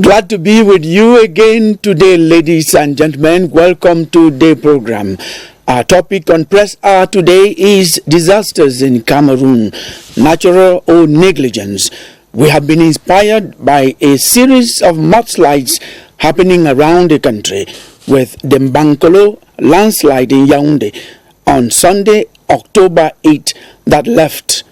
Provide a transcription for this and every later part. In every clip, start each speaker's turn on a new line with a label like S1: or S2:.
S1: Glad to be with you again today, ladies and gentlemen. Welcome to the program. Our topic on Press Hour today is disasters in Cameroon, natural or negligence. We have been inspired by a series of mudslides happening around the country, with the Mbankolo landslide in Yaoundé on Sunday, October 8, that left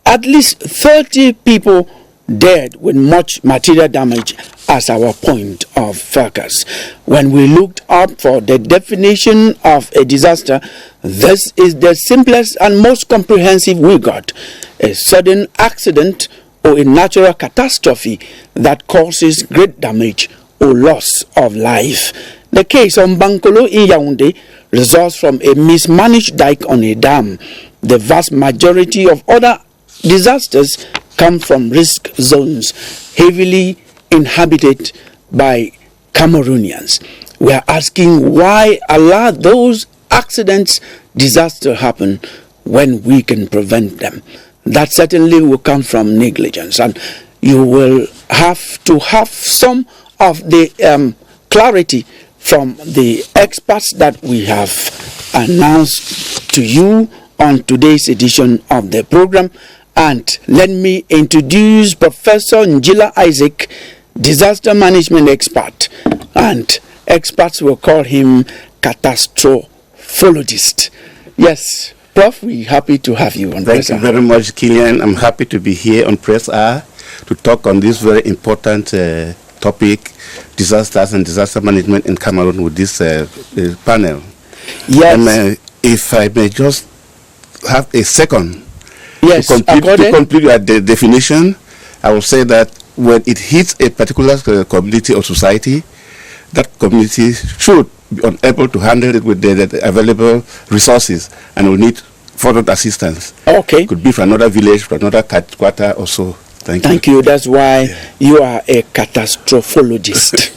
S1: at least 30 people dead with much material damage as our point of focus. When we looked up for the definition of a disaster, this is the simplest and most comprehensive we got: a sudden accident or a natural catastrophe that causes great damage or loss of life. The case of Mbankolo in Yaoundé results from a mismanaged dike on a dam. The vast majority of other disasters come from risk zones heavily inhabited by Cameroonians. We are asking why allow those accidents, disasters happen when we can prevent them. That certainly will come from negligence, and you will have to have some of the clarity from the experts that we have announced to you on today's edition of the program. And let me introduce Professor Njila Isaac, disaster management expert, and experts will call him catastrophologist. Yes, Prof, we're happy to have you on Press Hour.
S2: Thank you very much, Killian. I'm happy to be here on Press Hour to talk on this very important topic, disasters and disaster management in Cameroon, with this panel.
S1: Yes.
S2: And if I may just have a second.
S1: Yes,
S2: to complete the definition, I will say that when it hits a particular community or society, that community should be unable to handle it with the available resources and will need further assistance.
S1: Okay.
S2: Could be from another village, from another quarter or so. Thank you.
S1: That's why you are a catastrophologist.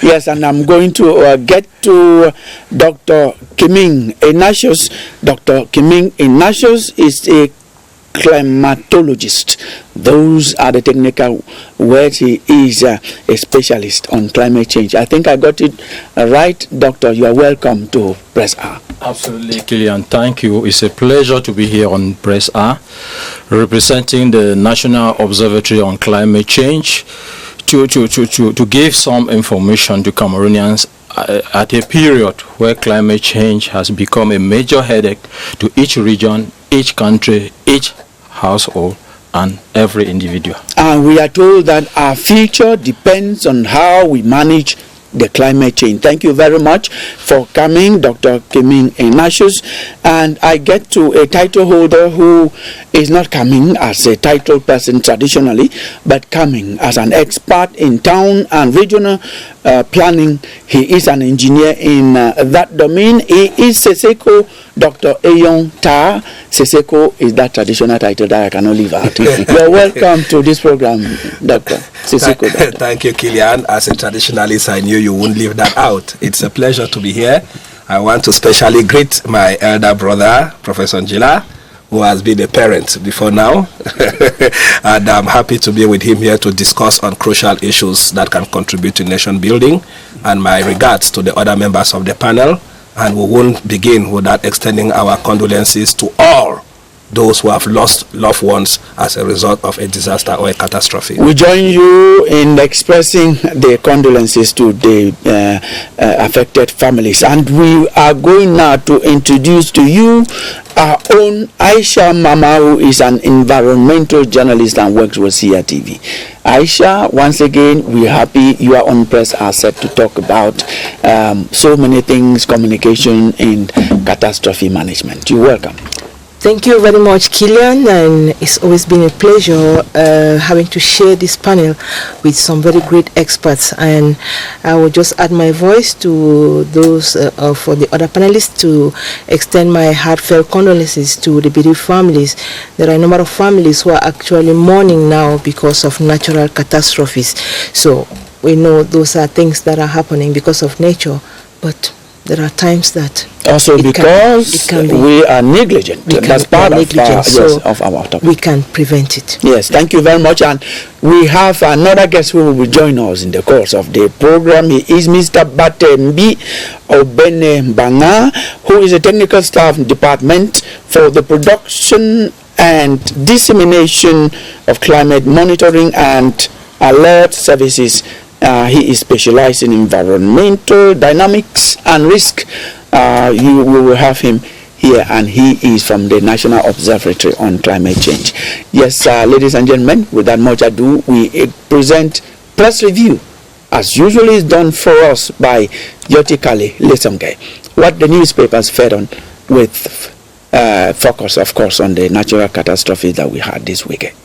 S1: Yes, and I'm going to get to Dr. Kiming Ignatius. Dr. Kiming Ignatius is a climatologist. Those are the technical words. He is a specialist on climate change. I think I got it right, Doctor. You are welcome to Press Hour.
S3: Absolutely, Killian. Thank you. It's a pleasure to be here on Press Hour, representing the National Observatory on Climate Change, to give some information to Cameroonians at a period where climate change has become a major headache to each region, each country, each household, and every individual.
S1: And we are told that our future depends on how we manage the climate change. Thank you very much for coming, Dr. Kiming Ignatius. And I get to a title holder who is not coming as a title person traditionally, but coming as an expert in town and regional planning. He is an engineer in that domain. He is Seseko Dr. Ayon Ta. Seseko is that traditional title that I cannot leave out. You're welcome to this program, Dr. Seseko.
S4: Thank you, Killian. As a traditionalist, I knew you wouldn't leave that out. It's a pleasure to be here. I want to specially greet my elder brother, Professor Njila, who has been a parent before now. And I'm happy to be with him here to discuss on crucial issues that can contribute to nation building. And my regards to the other members of the panel. And we won't begin without extending our condolences to all those who have lost loved ones as a result of a disaster or a catastrophe.
S1: We join you in expressing the condolences to the affected families. And we are going now to introduce to you our own Aisha Mama, who is an environmental journalist and works with CRTV. Aisha, once again, we're happy you are on Press Hour set to talk about so many things, communication and catastrophe management. You're welcome.
S5: Thank you very much, Killian, and it's always been a pleasure having to share this panel with some very great experts. And I will just add my voice to those for the other panelists to extend my heartfelt condolences to the bereaved families. There are a number of families who are actually mourning now because of natural catastrophes. So we know those are things that are happening because of nature, but there are times that
S1: also because we are negligent. That's part of our topic.
S5: We can prevent it.
S1: Yes, thank you very much. And we have another guest who will be joining us in the course of the program. He is Mr. Batembi Obene Banga, who is a technical staff department for the production and dissemination of climate monitoring and alert services. He is specialized in environmental dynamics and risk. We will have him here, and he is from the National Observatory on Climate Change. Yes, ladies and gentlemen, without much ado, we present press review, as usually is done for us by Yoti Kali Lesomge. What the newspapers fed on, with focus, of course, on the natural catastrophe that we had this weekend.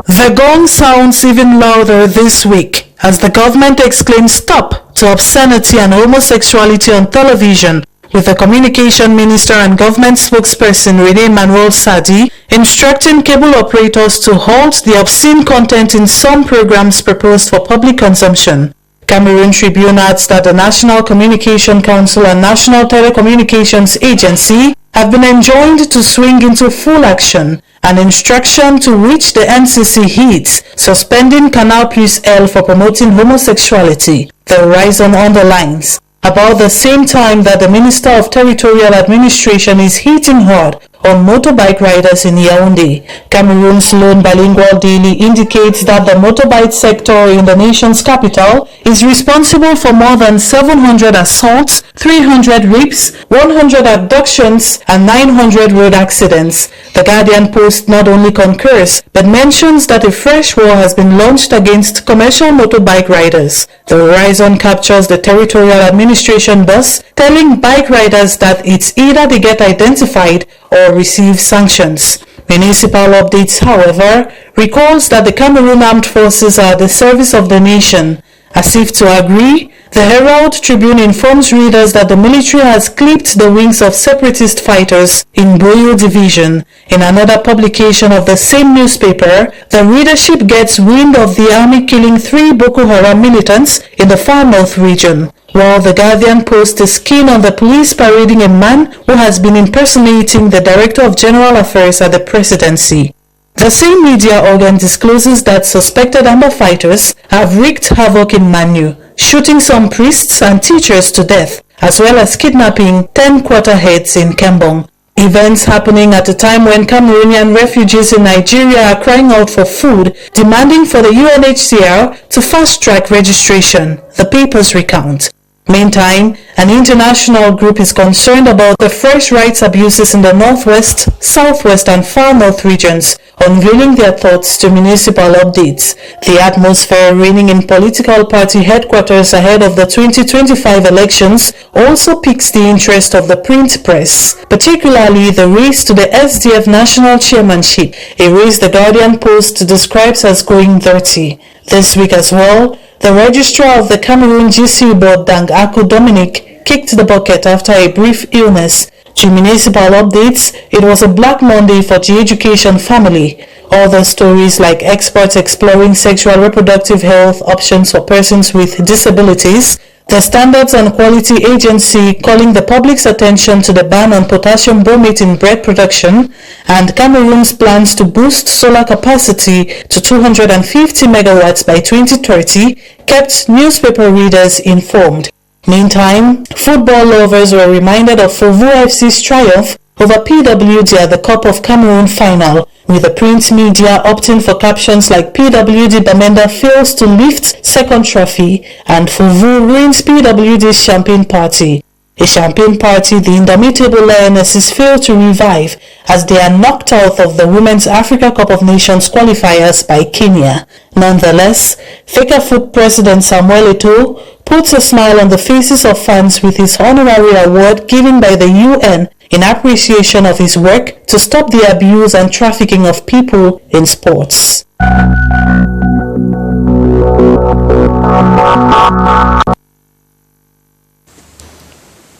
S6: The gong sounds even louder this week as the government exclaims stop to obscenity and homosexuality on television, with the communication minister and government spokesperson Rene Emmanuel Sadi instructing cable operators to halt the obscene content in some programs proposed for public consumption. Cameroon Tribune adds that the National Communication Council and National Telecommunications Agency have been enjoined to swing into full action, an instruction to which the NCC heeds, suspending Canal Plus L for promoting homosexuality. The Horizon underlines. About the same time that the Minister of Territorial Administration is hitting hard on motorbike riders in Yaoundé, Cameroon's lone bilingual daily indicates that the motorbike sector in the nation's capital is responsible for more than 700 assaults, 300 rapes, 100 abductions, and 900 road accidents. The Guardian Post not only concurs, but mentions that a fresh war has been launched against commercial motorbike riders. The Horizon captures the Territorial Administration boss telling bike riders that it's either they get identified or receive sanctions. Municipal Updates, however, recalls that the Cameroon Armed Forces are at the service of the nation. As if to agree, the Herald Tribune informs readers that the military has clipped the wings of separatist fighters in Boyo Division. In another publication of the same newspaper, the readership gets wind of the army killing 3 Boko Haram militants in the far north region, while the Guardian Post is keen on the police parading a man who has been impersonating the Director of General Affairs at the presidency. The same media organ discloses that suspected Amba fighters have wreaked havoc in Manu, shooting some priests and teachers to death, as well as kidnapping 10 quarterheads in Kembong. Events happening at a time when Cameroonian refugees in Nigeria are crying out for food, demanding for the UNHCR to fast-track registration, the papers recount. Meantime, an international group is concerned about the fresh rights abuses in the northwest, southwest, and far north regions, unveiling their thoughts to Municipal Updates. The atmosphere reigning in political party headquarters ahead of the 2025 elections also piques the interest of the print press, particularly the race to the SDF national chairmanship, a race the Guardian Post describes as going dirty. This week as well, the registrar of the Cameroon GC board, Dang Aku Dominic, kicked the bucket after a brief illness. To Municipal Updates, it was a Black Monday for the education family. Other stories like experts exploring sexual reproductive health options for persons with disabilities, the Standards and Quality Agency calling the public's attention to the ban on potassium bromate in bread production, and Cameroon's plans to boost solar capacity to 250 megawatts by 2030 kept newspaper readers informed. Meantime, football lovers were reminded of Fovu FC's triumph over PWD at the Cup of Cameroon final, with the print media opting for captions like PWD Bamenda fails to lift second trophy and Fovu ruins PWD's champagne party. A champagne party the indomitable Lionesses failed to revive as they are knocked out of the Women's Africa Cup of Nations qualifiers by Kenya. Nonetheless, Fecafoot President Samuel Eto'o puts a smile on the faces of fans with his honorary award given by the UN in appreciation of his work to stop the abuse and trafficking of people in sports.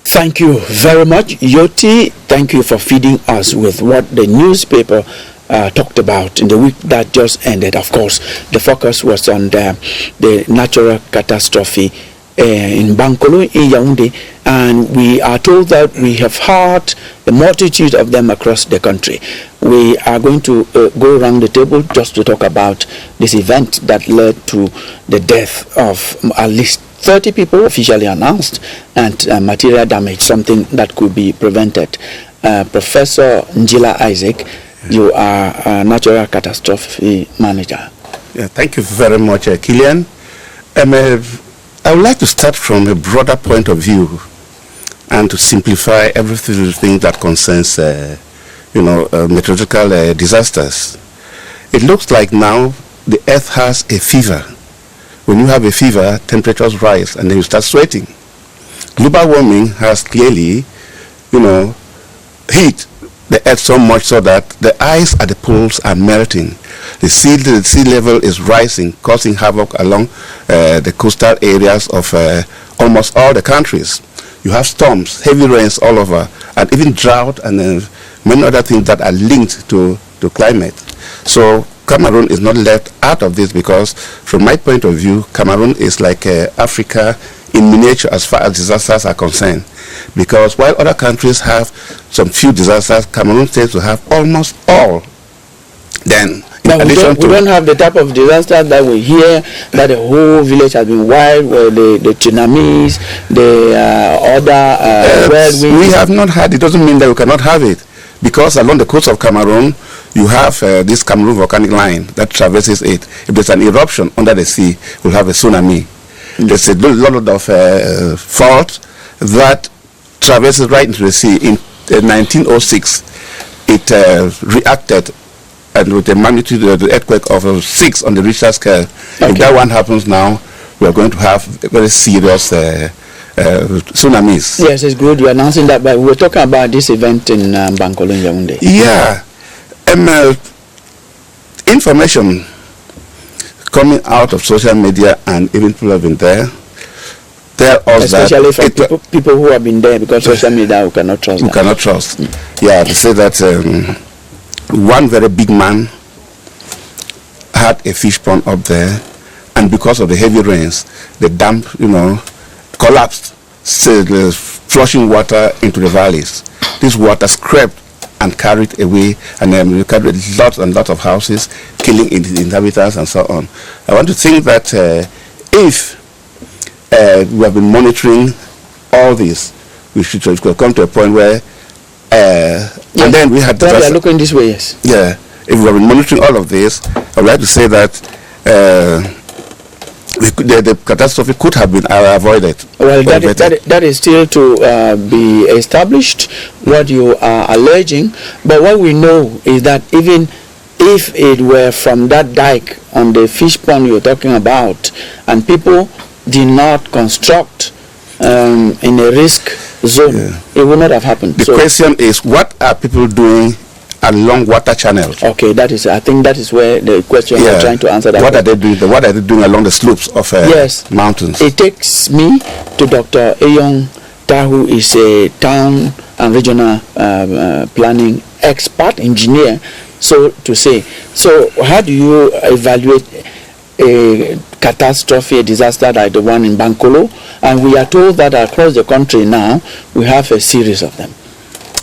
S1: Thank you very much, Yoti. Thank you for feeding us with what the newspaper talked about in the week that just ended. Of course, the focus was on the natural catastrophe in Bankolo, in Yaoundé, and we are told that we have had a multitude of them across the country. We are going to go around the table just to talk about this event that led to the death of at least 30 people officially announced, and material damage, something that could be prevented. Professor Njila Isaac, you are a natural catastrophe manager.
S2: Yeah, thank you very much, Killian. I would like to start from a broader point of view and to simplify everything that concerns, meteorological disasters. It looks like now the Earth has a fever. When you have a fever, temperatures rise and then you start sweating. Global warming has clearly, heat the Earth so much so that the ice at the poles are melting. The sea level is rising, causing havoc along the coastal areas of almost all the countries. You have storms, heavy rains all over, and even drought and many other things that are linked to climate. So Cameroon is not left out of this because, from my point of view, Cameroon is like Africa in miniature as far as disasters are concerned. Because while other countries have some few disasters, Cameroon tends to have almost all. Then,
S1: we don't have the type of disaster that we hear that the whole village has been wiped, the tsunamis, the other whirlwinds.
S2: We have not had it. Doesn't mean that we cannot have it, because along the coast of Cameroon, you have this Cameroon volcanic line that traverses it. If there's an eruption under the sea, we'll have a tsunami. There's a lot of fault that traverses right into the sea. In 1906, it reacted, and with a magnitude of the earthquake of 6 on the Richter scale. Okay. If that one happens now, we are going to have very serious tsunamis.
S1: Yes, it's good you're announcing that, but we're talking about this event in Bankolo in Yaoundé.
S2: Yeah. Information coming out of social media, and even people have been there, tell us
S1: especially from people who have been there, because social media we cannot trust.
S2: We cannot trust. Yeah, they say that one very big man had a fish pond up there, and because of the heavy rains, the dam, collapsed, flushing water into the valleys. This water scraped and carried away, and then carried lots and lots of houses, killing the inhabitants and so on. I want to think that if we have been monitoring all this, we should come to a point where, and then we had.
S1: We are looking this way, yes.
S2: Yeah, if we have been monitoring all of this, I would like to say that the catastrophe could have been avoided.
S1: Well, that is still to be established, what you are alleging. But what we know is that even if it were from that dike on the fish pond you're talking about, and people did not construct in a risk zone, it would not have happened.
S2: The question is, what are people doing along water channels?
S1: Okay, I think that is where the question you're trying to answer. That
S2: what are they doing? What are they doing along the slopes of mountains?
S1: It takes me to Dr. Eyong Ta, who is a town and regional planning expert engineer, so to say. So how do you evaluate a catastrophe, a disaster like the one in Bankolo? And we are told that across the country now we have a series of them.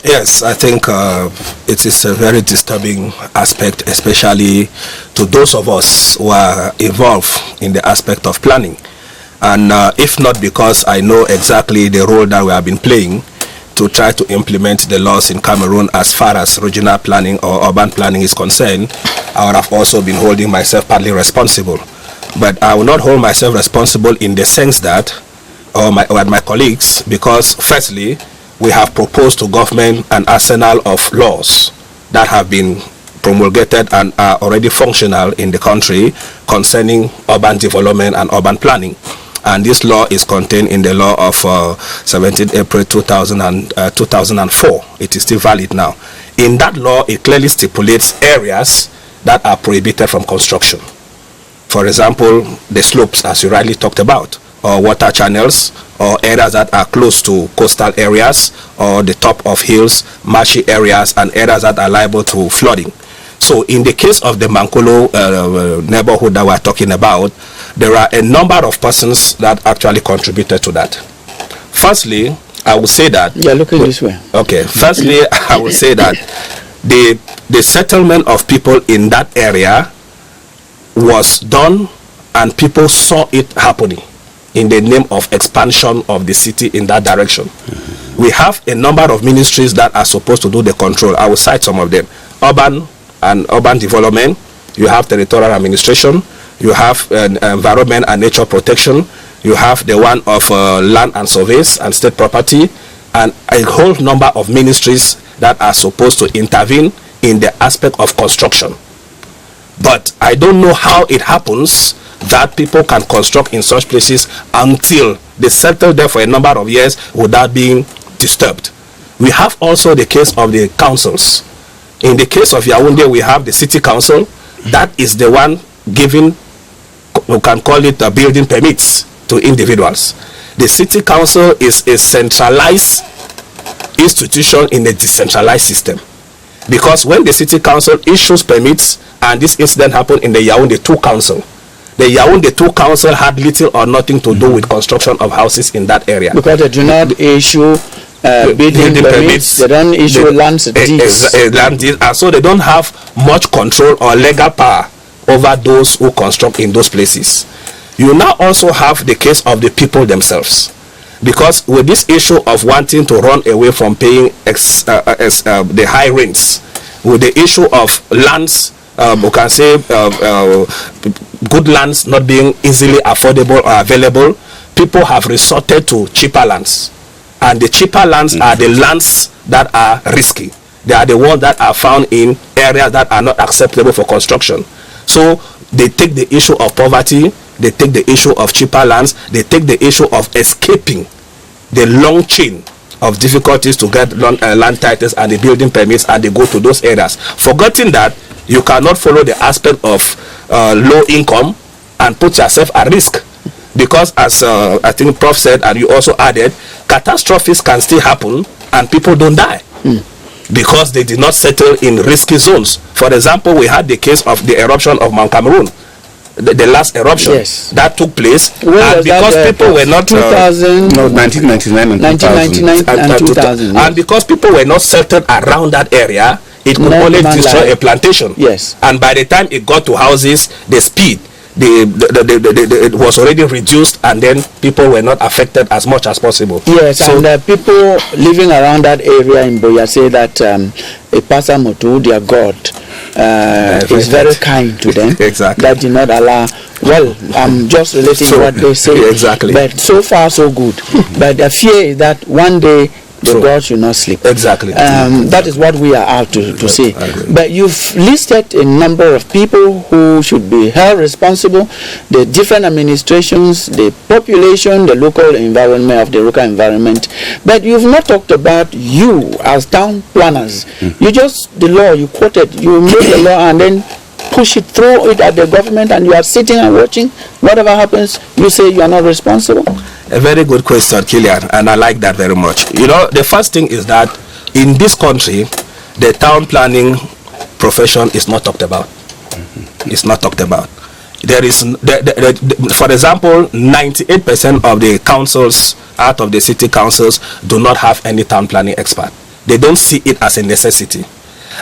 S4: Yes, I think it is a very disturbing aspect, especially to those of us who are involved in the aspect of planning. And if not because I know exactly the role that we have been playing to try to implement the laws in Cameroon as far as regional planning or urban planning is concerned, I would have also been holding myself partly responsible. But I will not hold myself responsible in the sense that, or my colleagues, because firstly, we have proposed to government an arsenal of laws that have been promulgated and are already functional in the country concerning urban development and urban planning. And this law is contained in the law of 17 April 2004. It is still valid now. In that law, it clearly stipulates areas that are prohibited from construction. For example, the slopes, as you rightly talked about, or water channels, or areas that are close to coastal areas, or the top of hills, marshy areas, and areas that are liable to flooding. also, in the case of the Mankolo neighborhood that we're talking about, there are a number of persons that actually contributed to that. Firstly, I would say that...
S1: Yeah, looking this way.
S4: Okay. Firstly, I would say that the settlement of people in that area was done and people saw it happening in the name of expansion of the city in that direction. We have a number of ministries that are supposed to do the control. I will cite some of them. Urban development, you have territorial administration, you have environment and nature protection, you have the one of land and surveys and state property, and a whole number of ministries that are supposed to intervene in the aspect of construction. But I don't know how it happens that people can construct in such places until they settle there for a number of years without being disturbed. We have also the case of the councils. In the case of Yaoundé, we have the city council. That is the one giving, we can call it building permits to individuals. The city council is a centralized institution in a decentralized system. Because when the city council issues permits, and this incident happened in the Yaoundé 2 council, the Yaoundé 2 council had little or nothing to do with construction of houses in that area.
S1: Because they do not issue building permits, they don't issue land deeds.
S4: And so they don't have much control or legal power over those who construct in those places. You now also have the case of the people themselves. Because with this issue of wanting to run away from paying the high rents, with the issue of lands, we can say good lands not being easily affordable or available, people have resorted to cheaper lands. And the cheaper lands are the lands that are risky. They are the ones that are found in areas that are not acceptable for construction. So they take the issue of poverty, they take the issue of cheaper lands, they take the issue of escaping the long chain of difficulties to get land titles and the building permits, and they go to those areas, forgetting that you cannot follow the aspect of low income and put yourself at risk. Because as I think Prof said, and you also added, catastrophes can still happen and people don't die. Because they did not settle in risky zones. For example, we had the case of the eruption of Mount Cameroon, the last eruption that took place, and because people were not
S2: 1999 and 2000.
S4: And because people were not settled around that area, it could only destroy a plantation. And by the time it got to houses, the speed it was already reduced, and then people were not affected as much as possible.
S1: So, and people living around that area in Boya say that a Pastor Motu, their God, is very kind to them. That did not allow. Well, I'm just relating what they say. But so far so good. But the fear is that one day the God should not sleep. That is what we are out to say. But you've listed a number of people who should be held responsible, the different administrations, the population, the local environment of the local environment. But you've not talked about you as town planners. You just, the law, you quoted, you make the law and then push it, throw it at the government, and you are sitting and watching. Whatever happens, you say you are not responsible.
S4: A very good question, Killian, and I like that very much. You know, the first thing is that in this country, the town planning profession is not talked about. It's not talked about. There is, for example, 98% of the councils out of the city councils do not have any town planning expert. They don't see it as a necessity.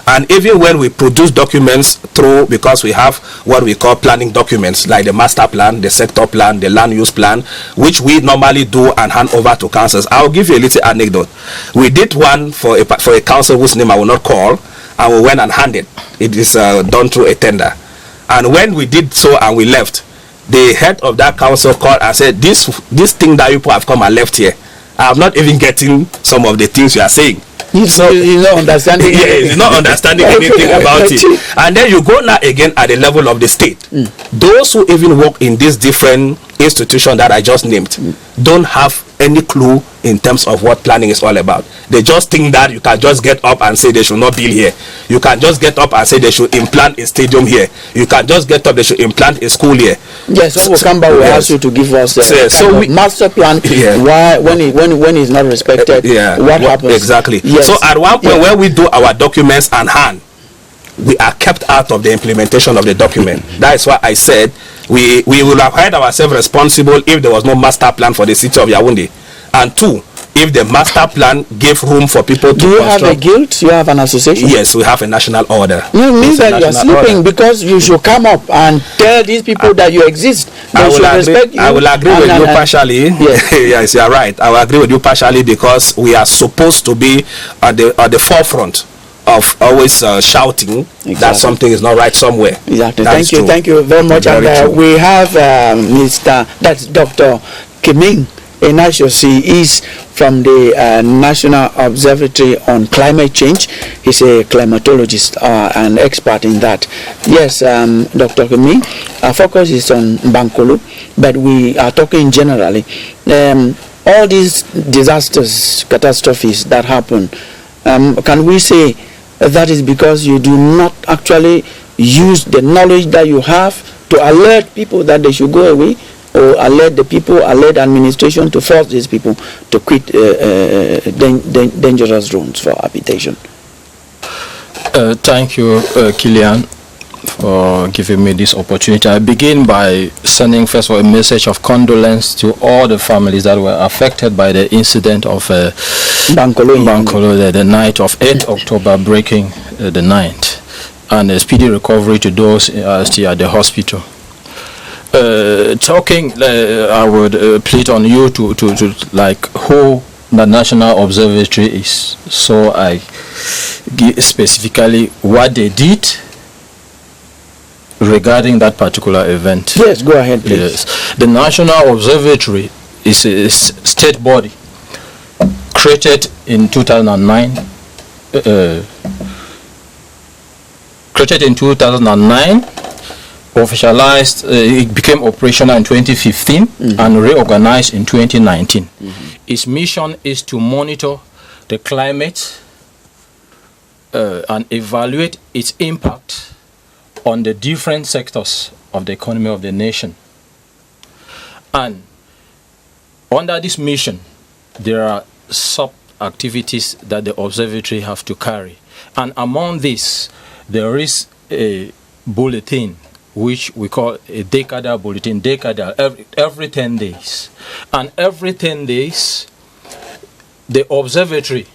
S4: And even when we produce documents through, because we have what we call planning documents, like the master plan, the sector plan, the land use plan, which we normally do and hand over to councils. I'll give you a little anecdote. We did one for a council whose name I will not call, and we went and handed. It is done through a tender. And when we did so and we left, the head of that council called and said, this thing that you people have come and left here, I'm not even getting some of the things you are saying.
S1: So you're not understanding
S4: you're not understanding anything about it. And then you go now again at the level of the state. Those who even work in these different institutions that I just named don't have any clue in terms of what planning is all about. They just think that you can just get up and say they should not build here. You can just get up and say they should implant a stadium here. You can just get up, they should implant a school here.
S1: Yes, when we come back, we'll ask you to give us a master plan. Why, when it's not respected, what happens?
S4: So at one point when we do our documents and hand, we are kept out of the implementation of the document. That is why I said we will have held ourselves responsible if there was no master plan for the city of Yaoundé. And two, if the master plan gave room for people to
S1: Do you have a
S4: construct.
S1: guild? You have an association?
S4: Yes, we have a national order.
S1: You mean
S4: It's a
S1: that you are
S4: national
S1: sleeping
S4: order.
S1: because you should come up and tell these people that you exist. They
S4: I will
S1: should
S4: agree,
S1: respect you.
S4: I will agree with you partially.
S1: Yes.
S4: Yes, you are right. I will agree with you partially because we are supposed to be at the forefront of always shouting that
S1: Exactly.
S4: something is not right somewhere.
S1: Exactly.
S4: That is true.
S1: Thank you very much.
S4: Very
S1: And
S4: true.
S1: we have that's Dr. Kiming Enashosi is from the National Observatory on Climate Change. He's a climatologist, an expert in that. Yes, Dr. Kiming, our focus is on Bankolo, but we are talking generally. All these disasters, catastrophes that happen, can we say that is because you do not actually use the knowledge that you have to alert people that they should go away, or alert the people, alert administration to force these people to quit dangerous zones for habitation?
S3: Thank you, Kilian, for giving me this opportunity. I begin by sending first of all a message of condolence to all the families that were affected by the incident of Bankolo, the night of 8th October, breaking the 9th, and a speedy recovery to those still at the hospital. I would plead on you to like who the National Observatory is, so I give specifically what they did regarding that particular event.
S1: Yes, go ahead, please.
S3: Yes. The National Observatory is a state body created in 2009. Officialized, it became operational in 2015 and reorganized in 2019. Its mission is to monitor the climate and evaluate its impact on the different sectors of the economy of the nation. And under this mission, there are sub-activities that the observatory have to carry. And among these, there is a bulletin which we call a decadal bulletin, every 10 days. And every 10 days, the observatory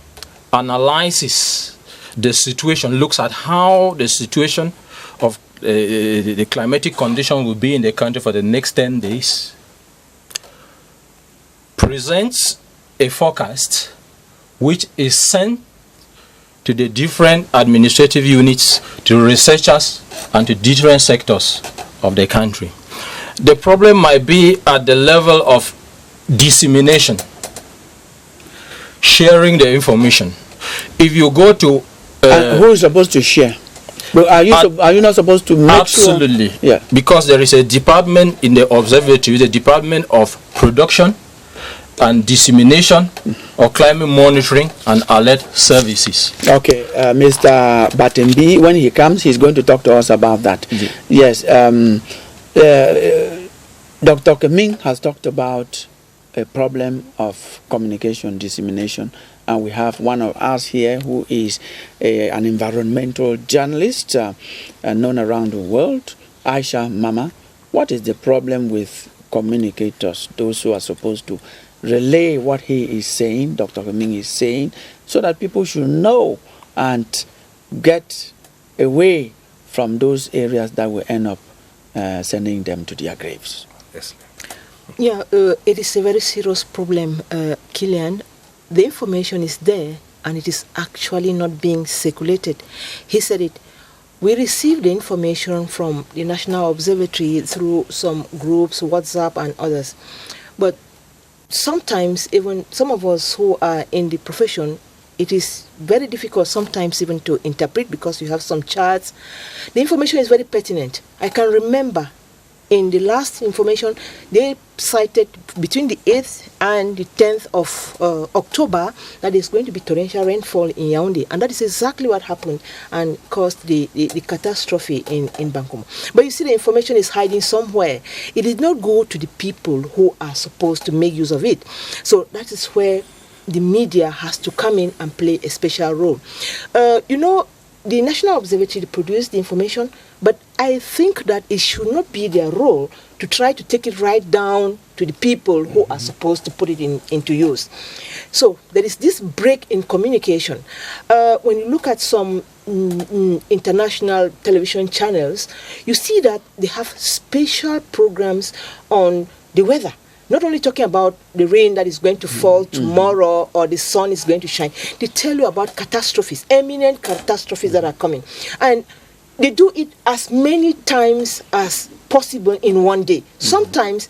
S3: analyzes the situation, looks at how the situation of the climatic condition will be in the country for the next 10 days, presents a forecast which is sent to the different administrative units, to researchers, and to different sectors of the country. The problem might be at the level of dissemination, sharing the information. If you go to...
S1: who is supposed to share? But are you not supposed to make
S3: absolutely,
S1: sure? Yeah.
S3: Because there is a department in the observatory, the Department of Production and Dissemination of Climate Monitoring and Alert Services.
S1: Okay, Mr. Batembi, when he comes, he's going to talk to us about that. Yes, Dr. Kiming has talked about a problem of communication dissemination, and we have one of us here who is an environmental journalist known around the world, Aisha Mama. What is the problem with communicators, those who are supposed to relay what he is saying, Dr. Kiming is saying, so that people should know and get away from those areas that will end up sending them to their graves?
S4: Yes.
S5: Yeah, it is a very serious problem, Kilian. The information is there and it is actually not being circulated. He said it. We received the information from the National Observatory through some groups, WhatsApp and others. But sometimes even some of us who are in the profession, it is very difficult sometimes even to interpret because you have some charts. The information is very pertinent. I can remember in the last information, they cited between the 8th and the 10th of October that there's going to be torrential rainfall in Yaoundé. And that is exactly what happened and caused the catastrophe in Bankomo. But you see, the information is hiding somewhere. It did not go to the people who are supposed to make use of it. So that is where the media has to come in and play a special role. the National Observatory produced the information, but I think that it should not be their role to try to take it right down to the people who are supposed to put it into use. So there is this break in communication. When you look at some international television channels, you see that they have special programs on the weather. Not only talking about the rain that is going to fall tomorrow or the sun is going to shine. They tell you about catastrophes, imminent catastrophes that are coming. And they do it as many times as possible in one day. Sometimes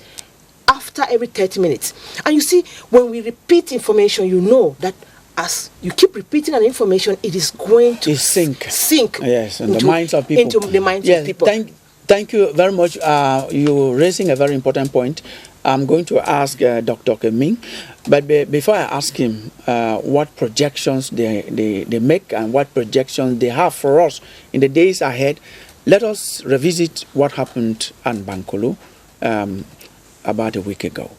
S5: after every 30 minutes. And you see, when we repeat information, you know that as you keep repeating an information, it is going to sink.
S1: Yes, in the minds of people.
S5: Into the minds of people.
S1: Thank you very much. You're raising a very important point. I'm going to ask Dr. Keming, but before I ask him what projections they make and what projections they have for us in the days ahead, let us revisit what happened at Bankole about a week ago.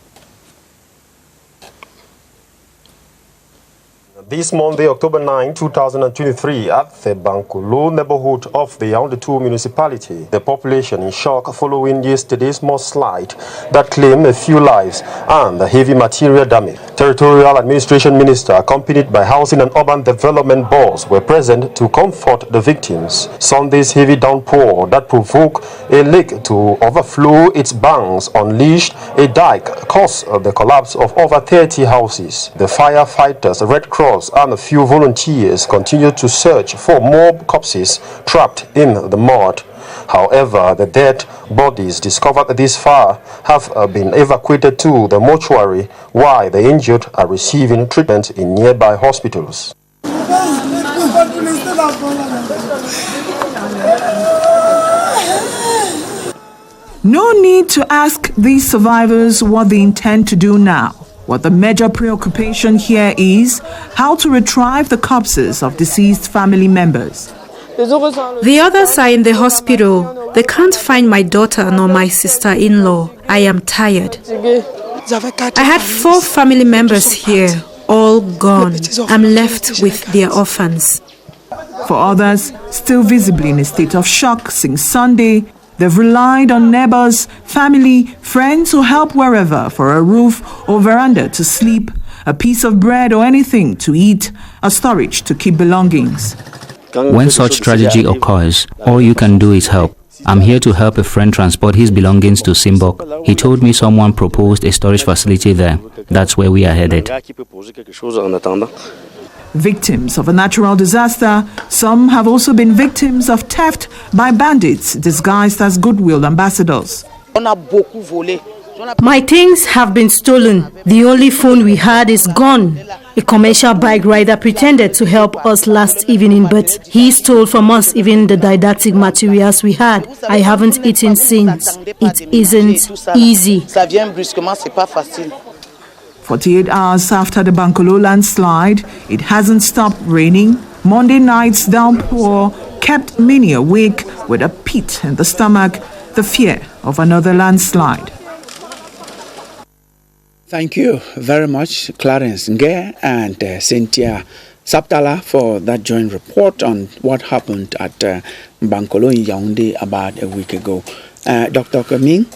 S7: This Monday, October 9, 2023, at the Bankole neighborhood of the Yaoundé 2 municipality, the population in shock following yesterday's mudslide that claimed a few lives and heavy material damage. Territorial Administration Minister, accompanied by Housing and Urban Development Boards, were present to comfort the victims. Sunday's heavy downpour that provoked a lake to overflow its banks unleashed a dike, caused the collapse of over 30 houses. The firefighters, Red Cross, and a few volunteers continue to search for more corpses trapped in the mud. However, the dead bodies discovered this far have been evacuated to the mortuary, while the injured are receiving treatment in nearby hospitals.
S8: No need to ask these survivors what they intend to do now. What the major preoccupation here is how to retrieve the corpses of deceased family members.
S9: The others are in the hospital. They can't find my daughter nor my sister-in-law. I am tired. I had 4 family members here, all gone. I'm left with their orphans.
S8: For others, still visibly in a state of shock since Sunday, they've relied on neighbors, family, friends who help wherever for a roof or veranda to sleep, a piece of bread or anything to eat, a storage to keep belongings.
S10: When such tragedy occurs, all you can do is help. I'm here to help a friend transport his belongings to Simbok. He told me someone proposed a storage facility there. That's where we are headed.
S8: Victims of a natural disaster, some have also been victims of theft by bandits disguised as goodwill ambassadors.
S9: My things have been stolen. The only phone we had is gone. A commercial bike rider pretended to help us last evening, but he stole from us even the didactic materials we had. I haven't eaten since. It isn't easy.
S8: 48 hours after the Bankole landslide, it hasn't stopped raining. Monday night's downpour kept many awake with a pit in the stomach, the fear of another landslide.
S1: Thank you very much, Clarence Nge and Cynthia Saptala, for that joint report on what happened at Bankole in Yaoundé about a week ago. Dr. Keming,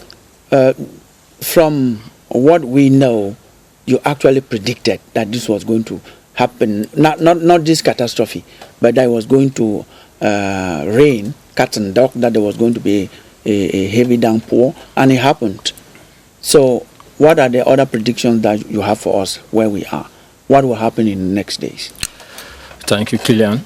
S1: from what we know, you actually predicted that this was going to happen, not this catastrophe, but that it was going to rain, cats and dogs, that there was going to be a heavy downpour, and it happened. So what are the other predictions that you have for us where we are? What will happen in the next days?
S3: Thank you, Killian.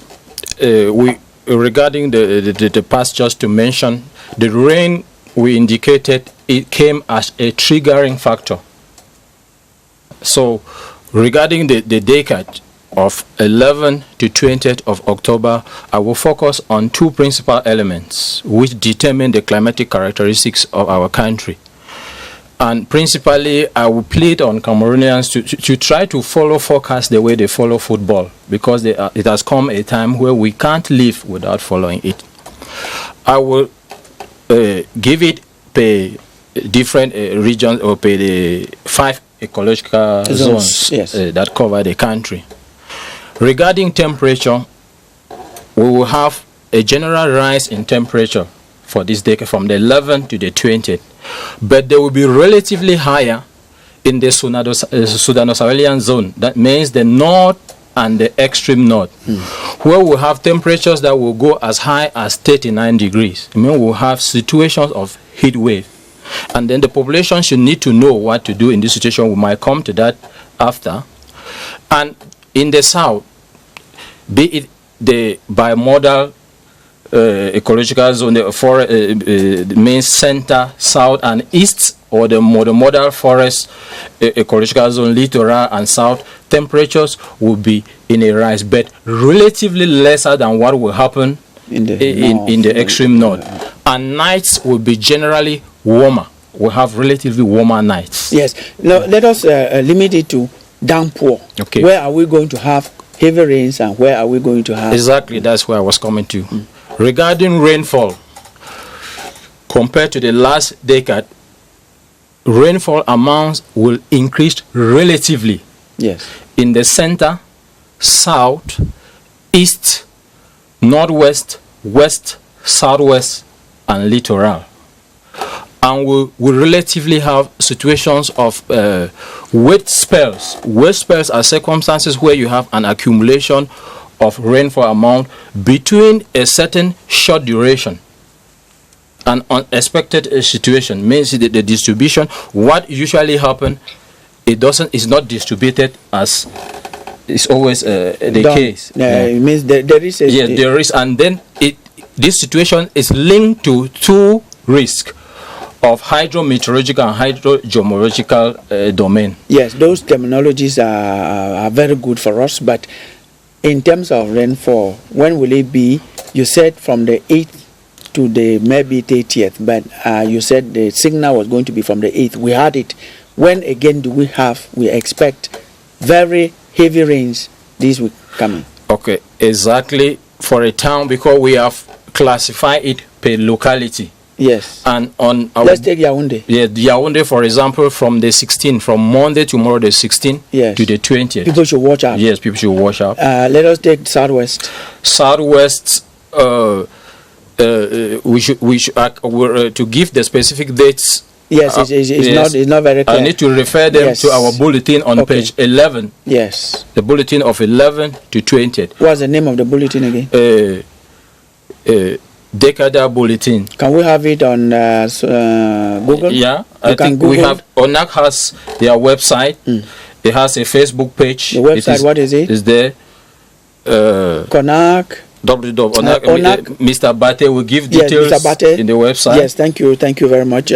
S3: Regarding the past, just to mention, the rain we indicated, it came as a triggering factor. So regarding the decade of 11th to 20th of October, I will focus on 2 principal elements which determine the climatic characteristics of our country. And principally, I will plead on Cameroonians to try to follow forecasts the way they follow football, because it has come a time where we can't live without following it. I will give it per different regions, or per the 5 ecological zones,
S1: yes,
S3: that cover the country. Regarding temperature, we will have a general rise in temperature for this decade from the 11th to the 20th, but they will be relatively higher in the Sudano-Sahelian zone. That means the north and the extreme north, where we have temperatures that will go as high as 39 degrees. I mean, we'll have situations of heat wave. And then the population should need to know what to do in this situation. We might come to that after. And in the south, be it the bimodal ecological zone, the main center, south and east, or the modal forest ecological zone, littoral and south, temperatures will be in a rise, but relatively lesser than what will happen in the extreme north. And nights will be generally warmer. We'll have relatively warmer nights.
S1: Yes. Now, let us limit it to downpour.
S3: Okay.
S1: Where are we going to have heavy rains and where are we going to have...
S3: Exactly, that's where I was coming to. Regarding rainfall, compared to the last decade, rainfall amounts will increase relatively.
S1: Yes.
S3: In the center, south, east, northwest, west, southwest, and littoral. And we will relatively have situations of wet spells. Wet spells are circumstances where you have an accumulation of rainfall amount between a certain short duration. An unexpected situation means the distribution. What usually happens, it's not distributed as is always the case.
S1: It means there is a...
S3: Yes, there is, and then this situation is linked to two risks of hydrometeorological and hydrogeological domain.
S1: Yes, those terminologies are very good for us, but in terms of rainfall, when will it be? You said from the 8th to the maybe 30th, but you said the signal was going to be from the 8th. We had it. When again do we expect very heavy rains this week coming?
S3: Okay, exactly, for a town, because we have classified it per locality.
S1: Yes.
S3: And on
S1: let's take Yaoundé.
S3: Yeah, Yaoundé, for example, from the 16th, from Monday tomorrow, the 16th to the 20th.
S1: People should watch out.
S3: Yes, people should watch out.
S1: Let us take Southwest.
S3: Southwest, we should to give the specific dates.
S1: Yes, it's not very clear.
S3: I need to refer them to our bulletin on page 11.
S1: Yes.
S3: The bulletin of 11 to 20th.
S1: What's the name of the bulletin again?
S3: Decadal Bulletin.
S1: Can we have it on Google?
S3: Yeah, I think we have. ONAC has their website. It has a Facebook page.
S1: The website, what is it?
S3: Is there?
S1: ONAC.
S3: Mr. Bate will give details in the website.
S1: Yes, thank you very much.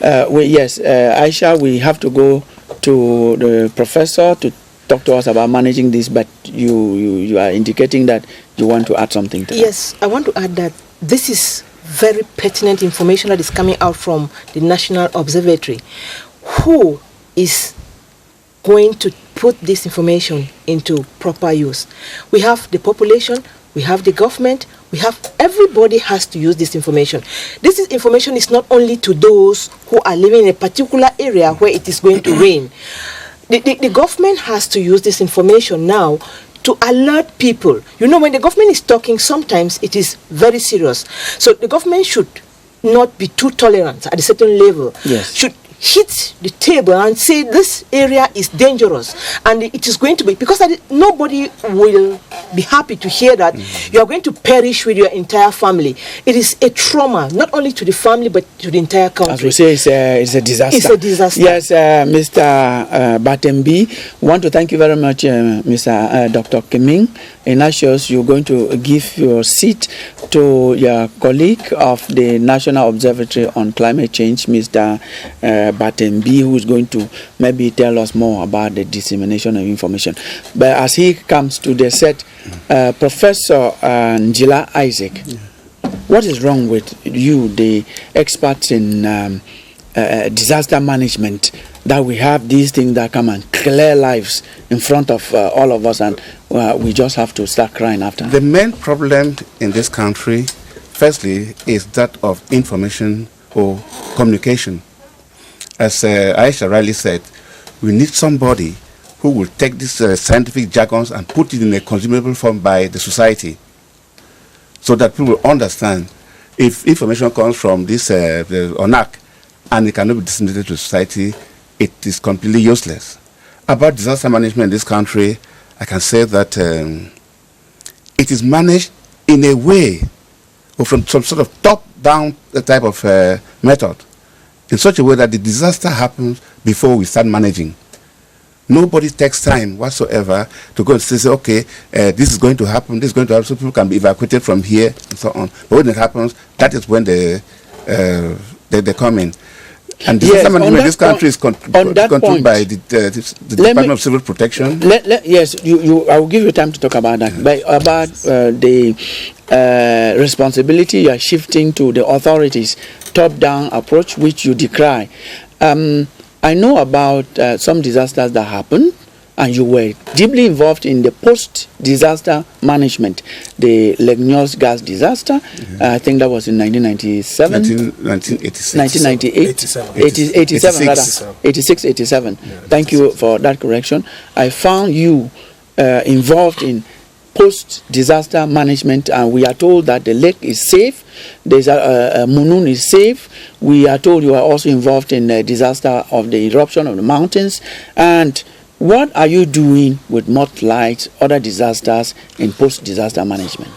S1: Aisha, we have to go to the professor to talk to us about managing this, but you are indicating that you want to add something to that.
S5: Yes, I want to add that this is very pertinent information that is coming out from the National Observatory. Who is going to put this information into proper use? We have the population, we have the government, everybody has to use this information. This information is not only to those who are living in a particular area where it is going to rain. The government has to use this information now to alert people. You know, when the government is talking, sometimes it is very serious. So the government should not be too tolerant at a certain level.
S1: Yes.
S5: Should hit the table and say this area is dangerous, and it is going to be, because nobody will be happy to hear that you are going to perish with your entire family. It is a trauma, not only to the family but to the entire country.
S1: As we say, it's a disaster.
S5: It's a disaster.
S1: Yes, Mr. Batembi, want to thank you very much, Mr. Dr. Keming. Ignatius, you're going to give your seat to your colleague of the National Observatory on Climate Change, Mr. Batembi, who is going to maybe tell us more about the dissemination of information. But as he comes to the set, Professor Njila Isaac, what is wrong with you, the experts in disaster management, that we have these things that come and clear lives in front of all of us, and we just have to start crying after?
S2: The main problem in this country, firstly, is that of information or communication. As Aisha rightly said, we need somebody who will take these scientific jargons and put it in a consumable form by the society. so that people will understand if information comes from this the ONAC and it cannot be disseminated to society, it is completely useless. About disaster management in this country, I can say that it is managed in a way, or from some sort of top-down type of method, in such a way that the disaster happens before we start managing. Nobody takes time whatsoever to go and say, okay, this is going to happen, this is going to happen, so people can be evacuated from here, and so on. But when it happens, that is when they come in. And disaster management in this country is controlled by the Department of Civil Protection.
S1: Yes, I will give you time to talk about that. But about the responsibility you are shifting to the authorities, top-down approach, which you decry. I know about some disasters that happened, and you were deeply involved in the post-disaster management. The Legnos gas disaster, I think that was in 1997.
S2: 1986.
S1: 1998. 86, 87. Thank you for that correction. I found you involved in post-disaster management, and we are told that the lake is safe. There's Munun is safe. We are told you are also involved in the disaster of the eruption of the mountains. And what are you doing with Mothlight, other disasters in post-disaster management?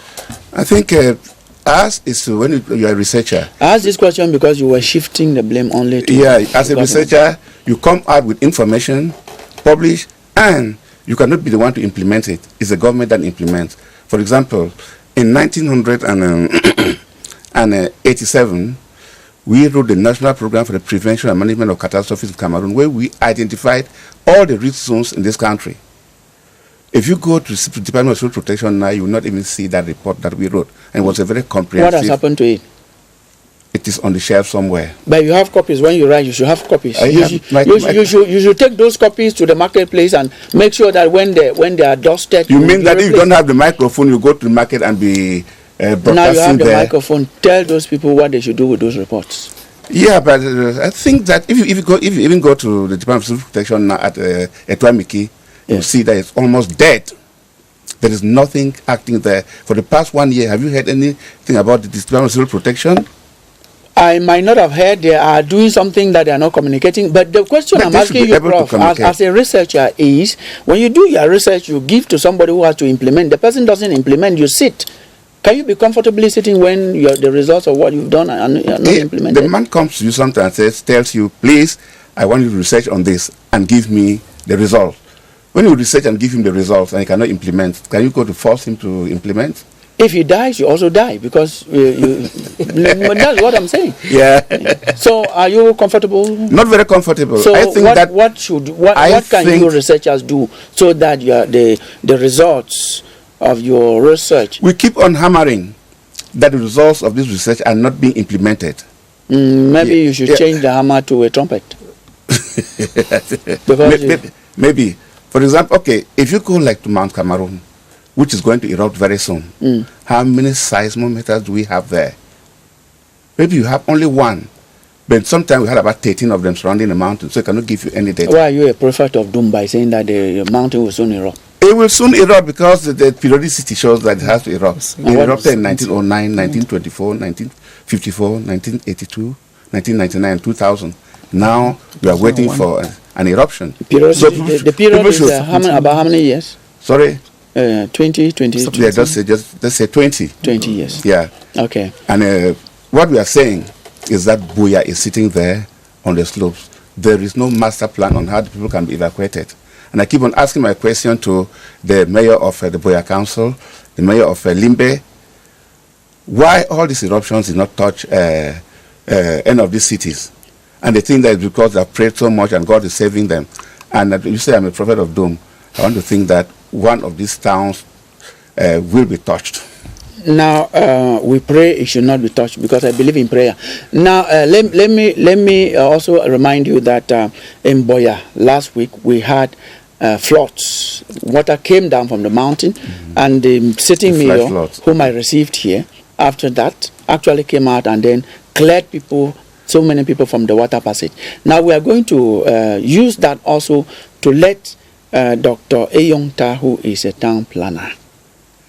S2: I think as is when you are a researcher.
S1: I asked this question because you were shifting the blame only to...
S2: Yeah, as a researcher, you come out with information, publish, and you cannot be the one to implement it. It's the government that implements. For example, in 1987, we wrote the National Program for the Prevention and Management of Catastrophes in Cameroon, where we identified all the risk zones in this country. If you go to the Department of Civil Protection now, you will not even see that report that we wrote. And it was a very comprehensive...
S1: What has happened to it?
S2: It is on the shelf somewhere.
S1: But you have copies. When you write, you should have copies. You should take those copies to the marketplace and make sure that when they are dusted...
S2: You mean that if you don't have the microphone, you go to the market and be broadcasting
S1: now you have the
S2: there.
S1: microphone. Tell those people what they should do with those reports.
S2: Yeah, but I think that if you even go to the Department of Civil Protection now at Etwamiki, you see that it's almost dead. There is nothing acting there. For the past 1 year, have you heard anything about the Department of Civil Protection?
S1: I might not have heard they are doing something that they are not communicating, but the question I'm asking you, Prof, as a researcher is, when you do your research, you give to somebody who has to implement. The person doesn't implement, you sit. Can you be comfortably sitting when the results of what you've done are not implemented?
S2: The man comes to you sometimes and tells you, please, I want you to research on this and give me the result. When you research and give him the results and he cannot implement, can you go to force him to implement?
S1: If he dies, you also die because that's what I'm saying.
S2: Yeah.
S1: So, are you comfortable?
S2: Not very comfortable.
S1: So,
S2: I think
S1: what can you researchers do so that the results of your research?
S2: We keep on hammering that the results of this research are not being implemented.
S1: Maybe you should change the hammer to a trumpet.
S2: Maybe. For example, okay, if you go like to Mount Cameroon, which is going to erupt very soon, how many seismometers do we have there? Maybe you have only one, but sometimes we had about 13 of them surrounding the mountain, so it cannot give you any data.
S1: Why are you a prophet of doom by saying that the mountain will soon erupt?
S2: It will soon erupt because the periodicity shows that it has to erupt. It erupted in 1909, 1924, 1954, 1982, 1999, 2000. Now we are waiting for an eruption.
S1: The period is about how many years?
S2: Sorry?
S1: 20, 20.
S2: Yeah, just say 20.
S1: 20 years.
S2: Yeah.
S1: Okay.
S2: And what we are saying is that Buea is sitting there on the slopes. There is no master plan on how the people can be evacuated. And I keep on asking my question to the mayor of the Buea Council, the mayor of Limbe, why all these eruptions did not touch any of these cities. And they think that it's because they have prayed so much and God is saving them. And you say I'm a prophet of doom. I want to think that one of these towns will be touched.
S1: Now, we pray it should not be touched because I believe in prayer. Now, let me also remind you that in Buea last week we had floods. Water came down from the mountain, and the sitting mayor, whom I received here, after that actually came out and then cleared so many people from the water passage. Now we are going to use that also to let Dr. Eyong Ta, who is a town planner,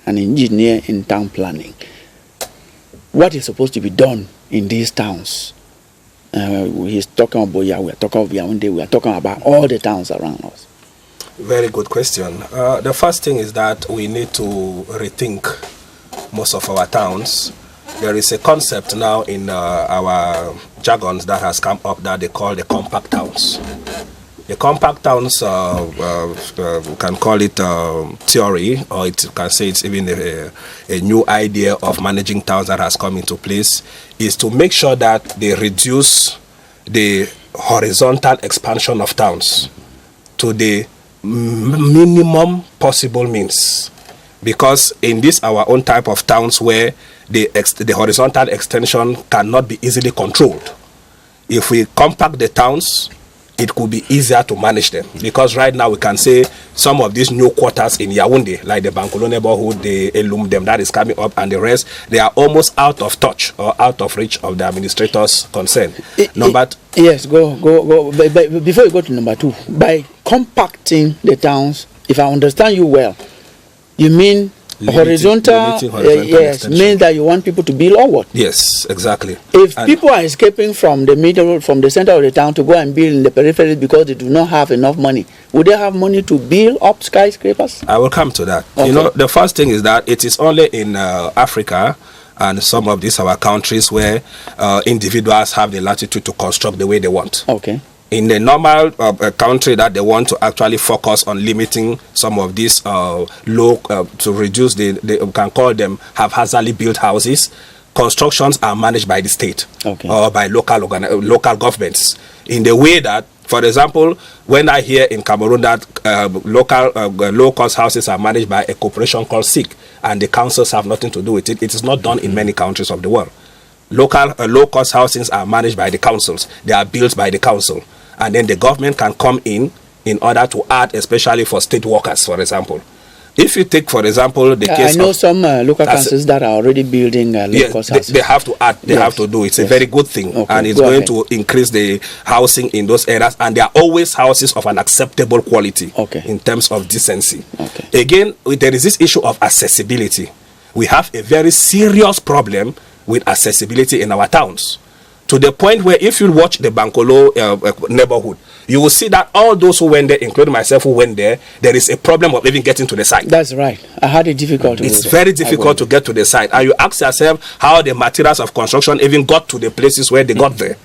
S1: an engineer in town planning, what is supposed to be done in these towns. He's talking about Boya, we are talking about Yaoundé, we are talking about all the towns around us.
S4: Very good question. The first thing is that we need to rethink most of our towns. There is a concept now in our jargons that has come up that they call the compact towns. The compact towns, we can call it theory, or it can say it's even a new idea of managing towns that has come into place, is to make sure that they reduce the horizontal expansion of towns to the minimum possible means. Because in this our own type of towns where the horizontal extension cannot be easily controlled, if we compact the towns, it could be easier to manage them. Because right now we can say some of these new quarters in Yaoundé, like the Bankolo neighborhood, the Elumdem that is coming up, and the rest, they are almost out of touch or out of reach of the administrators concerned.
S1: Yes, go. But before you go to number 2, by compacting the towns, if I understand you well, you mean horizontal yes, means that you want people to build or what?
S4: Yes, exactly.
S1: If people are escaping from the middle, from the center of the town to go and build in the periphery because they do not have enough money, would they have money to build up skyscrapers?
S4: I will come to that.
S1: Okay.
S4: You know, the first thing is that it is only in Africa and some of these our countries where individuals have the latitude to construct the way they want.
S1: Okay.
S4: In the normal country that they want to actually focus on limiting some of these low, to reduce we can call them haphazardly built houses, constructions are managed by the state or by local governments. In the way that, for example, when I hear in Cameroon that local low-cost houses are managed by a corporation called SIC, and the councils have nothing to do with it, it is not done in many countries of the world. Local low-cost housings are managed by the councils. They are built by the council. And then the government can come in order to add, especially for state workers, for example. If you take, for example, the case
S1: I know some local councils that are already building low-cost houses.
S4: They have to add, they have to do. It's a very good thing.
S1: Okay,
S4: and it's going to increase the housing in those areas. And they are always houses of an acceptable quality in terms of decency. Again, there is this issue of accessibility. We have a very serious problem with accessibility in our towns, to the point where if you watch the Bankolo neighborhood, you will see that all those who went there, including myself who went there, there is a problem of even getting to the site.
S1: That's right. I had a difficulty.
S4: It's very difficult to get to the site. And you ask yourself how the materials of construction even got to the places where they got there.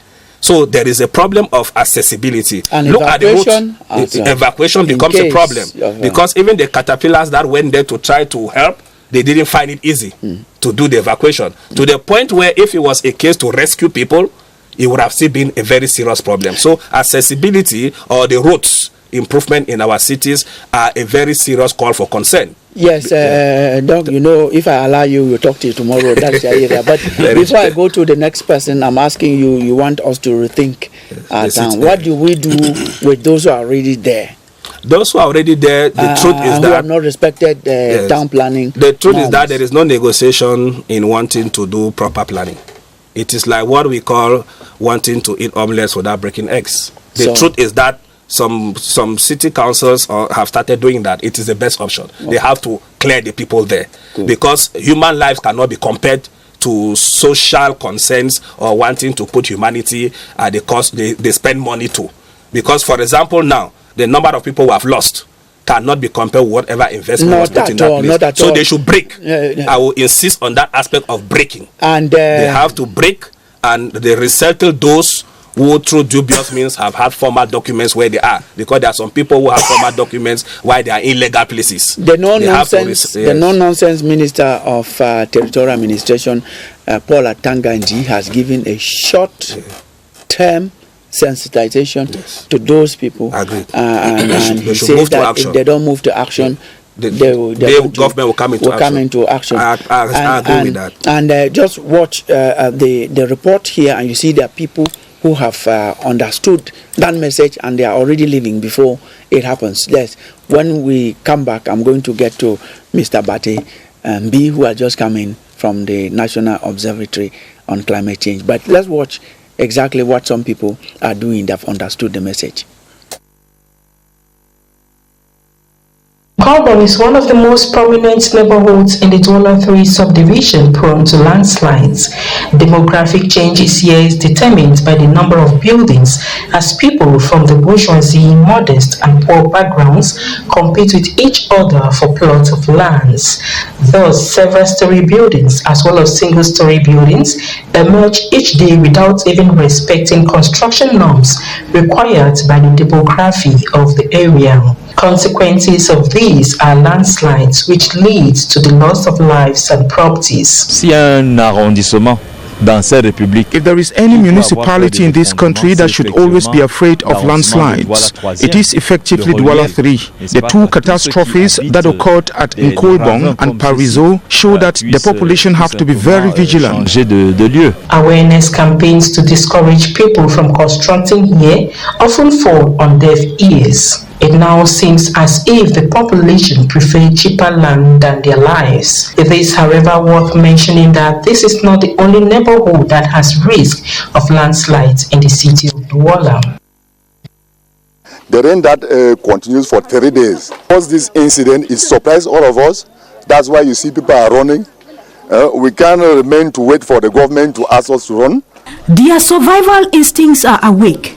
S4: So there is a problem of accessibility.
S1: And
S4: look at the route. Evacuation becomes a problem. Because even the caterpillars that went there to try to help, they didn't find it easy to do the evacuation. To the point where if it was a case to rescue people, it would have still been a very serious problem. So accessibility or the roads improvement in our cities are a very serious call for concern.
S1: Yes, Doc, you know, if I allow you, we'll talk to you tomorrow. That's your area. But before I go to the next person, I'm asking you, you want us to rethink our town. What do we do with those who are already there?
S4: Those who are already there, the truth is
S1: who
S4: that
S1: have not respected town planning.
S4: The truth is that there is no negotiation in wanting to do proper planning. It is like what we call wanting to eat omelets without breaking eggs. The truth is that some city councils have started doing that. It is the best option. Okay. They have to clear the people there. Good. Because human lives cannot be compared to social concerns or wanting to put humanity at the cost they spend money to. Because, for example, now, the number of people who have lost cannot be compared with whatever investment was put in that place. So they should break. I will insist on that aspect of breaking.
S1: And
S4: they have to break, and they resettle those who through dubious means have had formal documents where they are, because there are some people who have formal documents while they are in illegal places.
S1: The no-nonsense Minister of Territorial Administration, Paul Atanganji, has given a short-term sensitization to those people.
S4: Agreed.
S1: And he says that if they don't move to action, the
S4: government will come into action. I agree with that.
S1: And just watch the report here, and you see there are people who have understood that message, and they are already leaving before it happens. Yes. When we come back, I'm going to get to Mr. Bate and B, who are just coming from the National Observatory on Climate Change. But let's watch exactly what some people are doing that have understood the message.
S11: Nkorbon is one of the most prominent neighborhoods in the Douala 3 subdivision prone to landslides. Demographic changes here is determined by the number of buildings as people from the bourgeoisie, modest and poor backgrounds compete with each other for plots of lands. Thus, several-story buildings as well as single-story buildings emerge each day without even respecting construction norms required by the demography of the area. Consequences of these are landslides which leads to the loss of lives and properties.
S12: Si un arrondissement dans cette république,
S13: if there is any municipality in this country that should always be afraid of landslides, it is effectively Douala 3. The two catastrophes that occurred at Nkorbon and Parizeau show that the population have to be very vigilant.
S11: Awareness campaigns to discourage people from constructing here often fall on deaf ears. It now seems as if the population prefer cheaper land than their lives. It is, however, worth mentioning that this is not the only neighborhood that has risk of landslides in the city of Douala.
S14: The rain that continues for 3 days. Because this incident, it surprised all of us. That's why you see people are running. We can't remain to wait for the government to ask us to run.
S15: Their survival instincts are awake.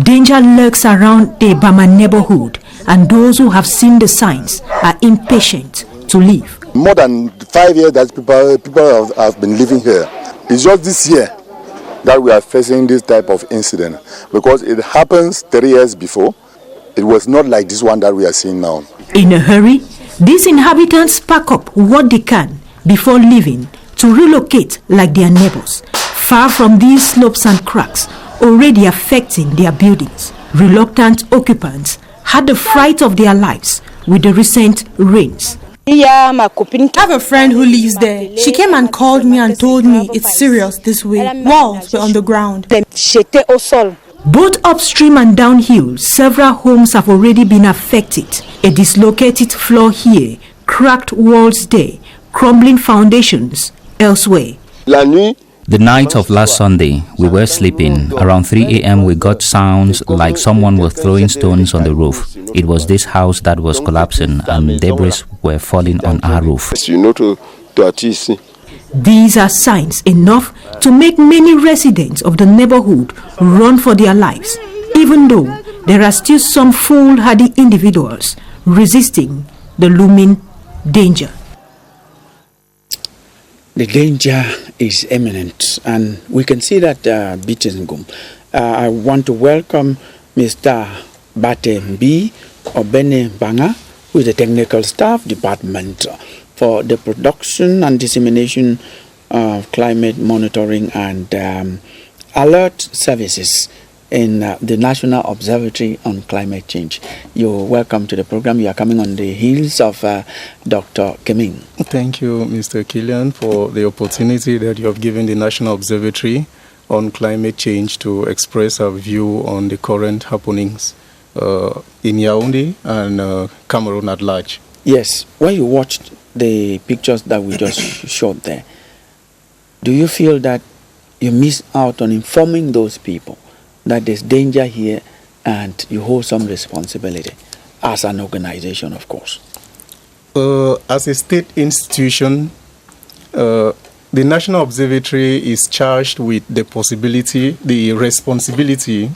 S15: Danger lurks around the Bama neighborhood, and those who have seen the signs are impatient to leave.
S14: More than 5 years that people have been living here. It's just this year that we are facing this type of incident, because it happens 3 years before. It was not like this one that we are seeing now.
S15: In a hurry, these inhabitants pack up what they can before leaving to relocate like their neighbors, far from these slopes and cracks already affecting their buildings. Reluctant occupants had the fright of their lives with the recent rains.
S16: I have a friend who lives there. She came and called me and told me it's serious this way. Walls were on the ground.
S15: Both upstream and downhill, several homes have already been affected. A dislocated floor here, cracked walls there, crumbling foundations elsewhere.
S10: The night of last Sunday, we were sleeping. Around 3 a.m. we got sounds like someone was throwing stones on the roof. It was this house that was collapsing and debris were falling on our roof.
S15: These are signs enough to make many residents of the neighborhood run for their lives, even though there are still some foolhardy individuals resisting the looming danger.
S1: The danger is imminent, and we can see that Bittingum. I want to welcome Mr. Bate Mbi Obene Banga, who is the Technical Staff Department for the production and dissemination of climate monitoring and alert services in the National Observatory on Climate Change. You're welcome to the program. You are coming on the heels of Dr. Keming.
S17: Thank you, Mr. Killian, for the opportunity that you have given the National Observatory on Climate Change to express our view on the current happenings in Yaoundé and Cameroon at large.
S1: Yes, when you watched the pictures that we just showed there, do you feel that you miss out on informing those people that there's danger here and you hold some responsibility as an organization, of course?
S17: As a state institution, the National Observatory is charged with the responsibility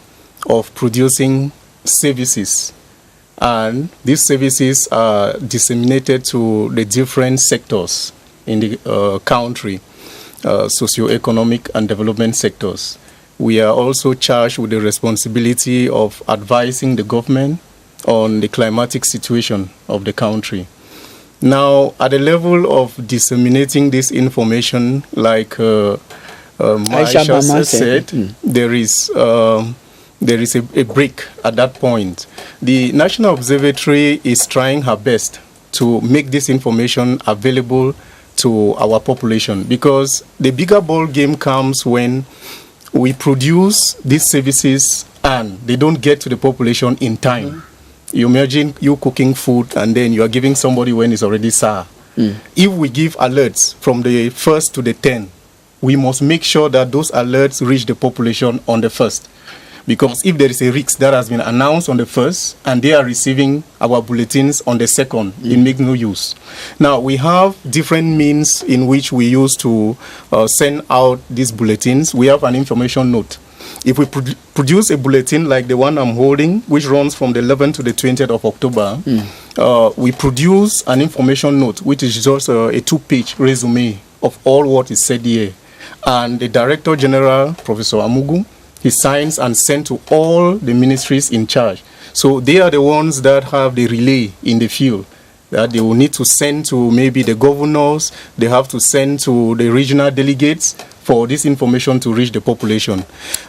S17: of producing services, and these services are disseminated to the different sectors in the country, socio-economic and development sectors. We are also charged with the responsibility of advising the government on the climatic situation of the country. Now, at the level of disseminating this information, like Maisha said, there is a break at that point. The National Observatory is trying her best to make this information available to our population, because the bigger ball game comes when we produce these services and they don't get to the population in time. You imagine you cooking food and then you are giving somebody when it's already sour. If we give alerts from the 1st to the 10th, we must make sure that those alerts reach the population on the 1st. because if there is a risk that has been announced on the 1st and they are receiving our bulletins on the 2nd, it makes no use. Now, we have different means in which we use to send out these bulletins. We have an information note. If we produce a bulletin like the one I'm holding, which runs from the 11th to the 20th of October, we produce an information note, which is just a 2-page resume of all what is said here. And the Director General, Professor Amugu, he signs and sends to all the ministries in charge. So they are the ones that have the relay in the field, that they will need to send to maybe the governors, they have to send to the regional delegates for this information to reach the population.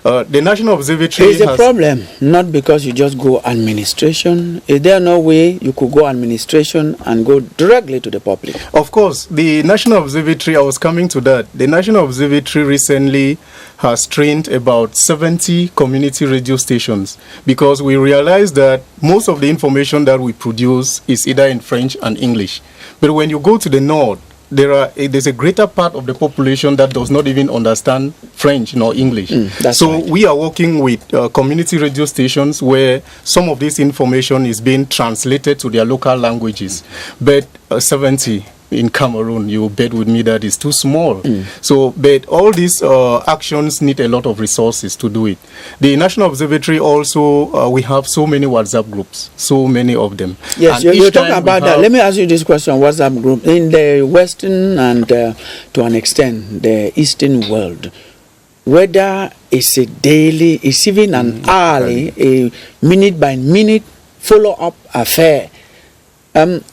S17: The National Observatory
S1: is a problem, not because you just go administration. Is there no way you could go administration and go directly to the public?
S17: Of course, the National Observatory, I was coming to that. The National Observatory recently has trained about 70 community radio stations because we realized that most of the information that we produce is either in French and English. But when you go to the north, there's a greater part of the population that does not even understand French nor English. So right. We are working with community radio stations where some of this information is being translated to their local languages. But 70 in Cameroon, you bet with me that is too small. So, but all these actions need a lot of resources to do it. The National Observatory also, we have so many WhatsApp groups, so many of them.
S1: Yes, you're talking about that. Let me ask you this question, WhatsApp group. In the Western and to an extent, the Eastern world, whether it's a daily, it's even an hourly, a minute by minute follow-up affair,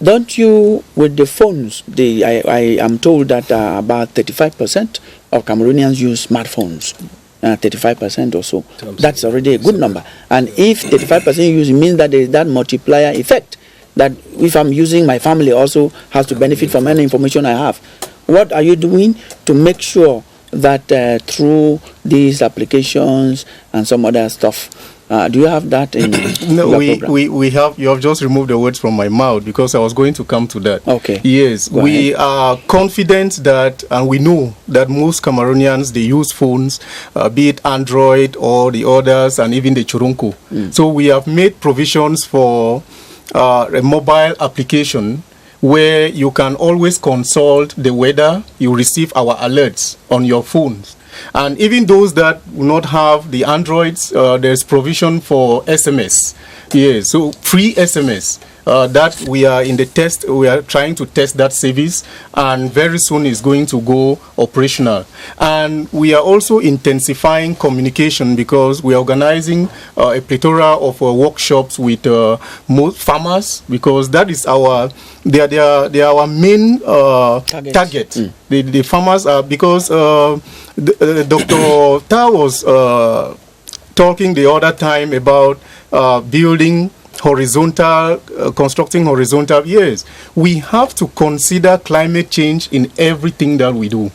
S1: don't you, with the phones, I am told that about 35% of Cameroonians use smartphones, 35% or so. That's already a good number. And if 35% use, it means that there is that multiplier effect, that if I'm using, my family also has to benefit from any information I have. What are you doing to make sure that through these applications and some other stuff, do you have that in
S17: No, we have. You have just removed the words from my mouth because I was going to come to that.
S1: Okay.
S17: Yes, we are confident that, and we know that most Cameroonians, they use phones, be it Android or the others, and even the Churunku. So we have made provisions for a mobile application where you can always consult the weather. You receive our alerts on your phones. And even those that will not have the Androids, there's provision for SMS. Yes, so free SMS. That we are in the test, we are trying to test that service, and very soon is going to go operational. And we are also intensifying communication because we are organizing a plethora of workshops with most farmers, because that is our, they are our main target. The farmers are, because Dr. Ta was talking the other time about building horizontal, constructing horizontal. Yes, we have to consider climate change in everything that we do.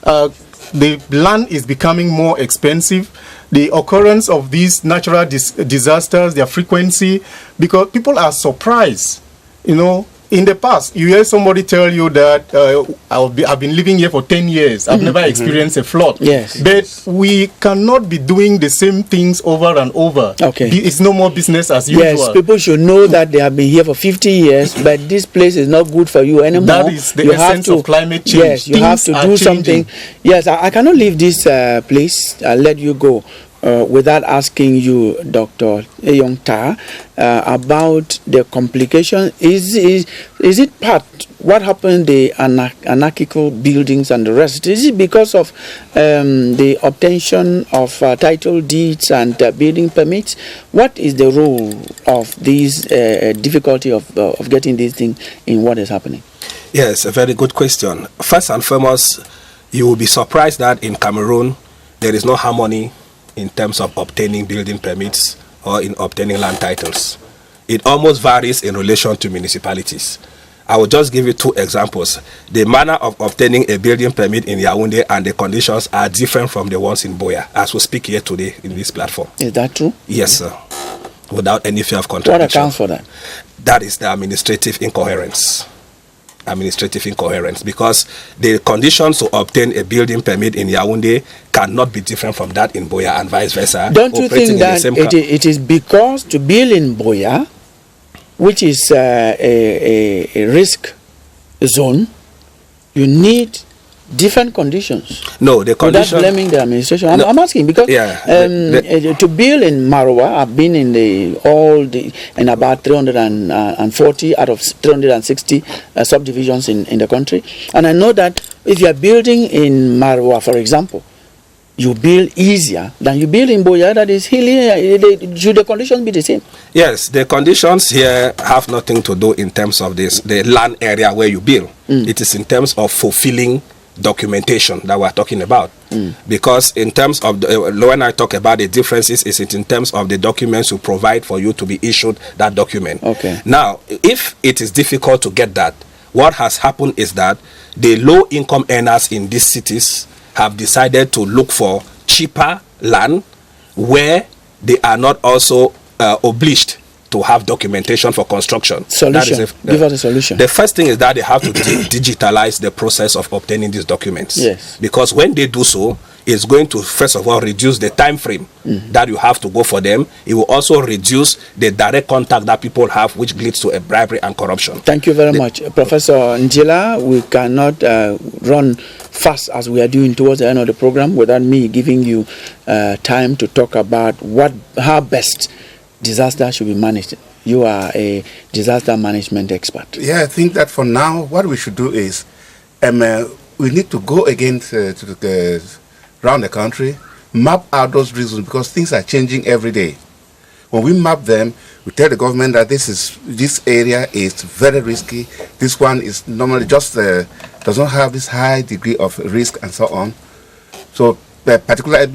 S17: The land is becoming more expensive. The occurrence of these natural disasters, their frequency, because people are surprised, you know. In the past, you hear somebody tell you that I've been living here for 10 years. I've never experienced a flood.
S1: Yes.
S17: But we cannot be doing the same things over and over.
S1: Okay.
S17: It's no more business as usual.
S1: Yes, people should know that they have been here for 50 years, but this place is not good for you anymore.
S17: That is the essence of climate change.
S1: Yes, you have to do something. Yes, I cannot leave this place. I'll let you go. Without asking you, Dr. Eyong Ta, about the complication. Is it part, what happened, the anarchical buildings and the rest? Is it because of the obtention of title deeds and building permits? What is the role of these difficulty of getting these things in what is happening?
S4: Yes, a very good question. First and foremost, you will be surprised that in Cameroon, there is no harmony in terms of obtaining building permits or in obtaining land titles. It almost varies in relation to municipalities. I will just give you two examples. The manner of obtaining a building permit in Yaoundé and the conditions are different from the ones in Buea, as we speak here today in this platform.
S1: Is that true?
S4: Yes, sir. Without any fear of contradiction.
S1: What accounts for that?
S4: That is the administrative incoherence. administrative incoherence, because the conditions to obtain a building permit in Yaoundé cannot be different from that in Buea and vice versa.
S1: Don't you think that it is because to build in Buea, which is a risk zone, you need different conditions?
S4: No, the condition.
S1: Without blaming the administration, I'm asking because to build in Marwa, I've been in in about 340 out of 360 subdivisions in the country, and I know that if you are building in Marwa, for example, you build easier than you build in Buea that is hilly. Should the conditions be the same?
S4: Yes, the conditions here have nothing to do in terms of the land area where you build. It is in terms of fulfilling documentation that we're talking about. Because in terms of when I talk about the differences, is it in terms of the documents you provide for you to be issued that document.
S1: Okay.
S4: Now, if it is difficult to get that, what has happened is that the low income earners in these cities have decided to look for cheaper land where they are not also obliged to have documentation for construction.
S1: Solution. Give us a solution.
S4: The first thing is that they have to digitalize the process of obtaining these documents.
S1: Yes.
S4: Because when they do so, it's going to, first of all, reduce the time frame that you have to go for them. It will also reduce the direct contact that people have, which leads to a bribery and corruption.
S1: Thank you very much. Professor Njila, we cannot run fast as we are doing towards the end of the program without me giving you time to talk about how best disaster should be managed. You are a disaster management expert.
S2: Yeah, I think that for now, what we should do is we need to go again around the country, map out those reasons, because things are changing every day. When we map them, we tell the government that this area is very risky. This one is normally just does not have this high degree of risk and so on. So particular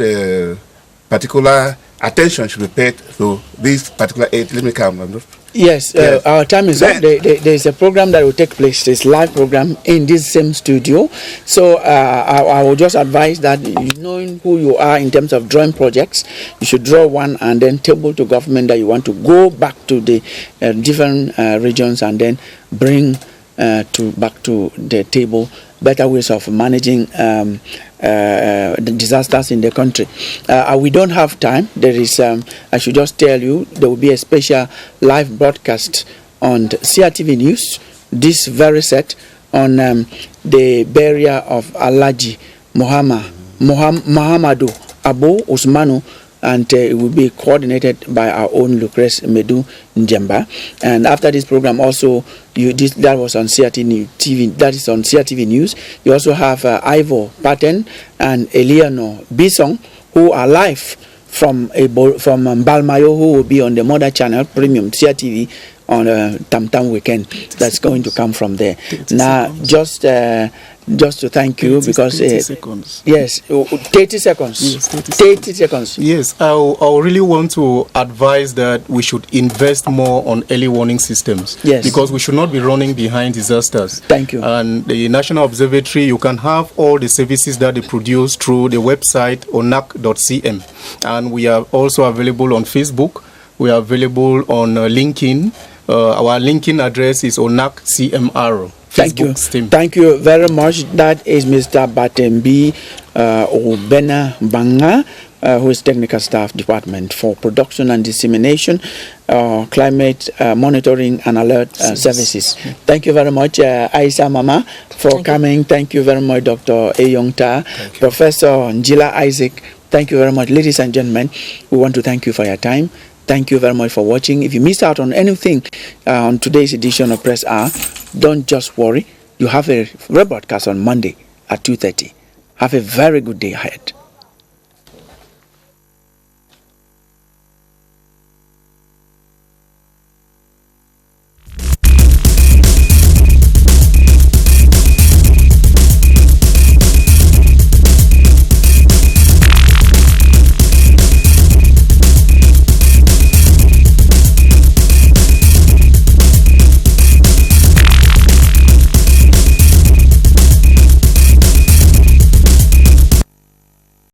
S2: attention should be paid to this particular area. Let me come.
S1: Yes, our time is up. There is a program that will take place, this live program in this same studio. So I will just advise that, knowing who you are in terms of drawing projects, you should draw one and then table to government that you want to go back to the different regions and then bring back to the table better ways of managing the disasters in the country. We don't have time. There is, I should just tell you, there will be a special live broadcast on CRTV News, this very set, on the burial of Alhaji Muhammadu Abu Usmanu, and it will be coordinated by our own Lucrece Medu Njemba. And after this program, also that was on CRTV. That is on CRTV News. You also have Ivo Paten and Eleanor Bisong, who are live from Balmayo, who will be on the Mother Channel Premium CRTV on Tam Tam weekend. That's going to come from there. Now, just to thank you, because
S17: 30 seconds.
S1: Yes, 30 seconds.
S17: Yes,
S1: 30 seconds.
S17: Yes, I really want to advise that we should invest more on early warning systems.
S1: Yes,
S17: because we should not be running behind disasters.
S1: Thank you.
S17: And the National Observatory, you can have all the services that they produce through the website onac.cm, and we are also available on Facebook. We are available on LinkedIn. Our LinkedIn address is onacCMR.
S1: Thank you. Thank you very much. That is Mr. Batembi Obena Banga, who is Technical Staff Department for Production and Dissemination, Climate Monitoring and Alert Services. Thank you very much, Aisa Mama, for coming. Thank you very much, Dr. Eyong Ta, Professor Njila Isaac. Thank you very much, ladies and gentlemen. We want to thank you for your time. Thank you very much for watching. If you missed out on anything on today's edition of Press Hour, don't just worry. You have a rebroadcast on Monday at 2:30. Have a very good day ahead.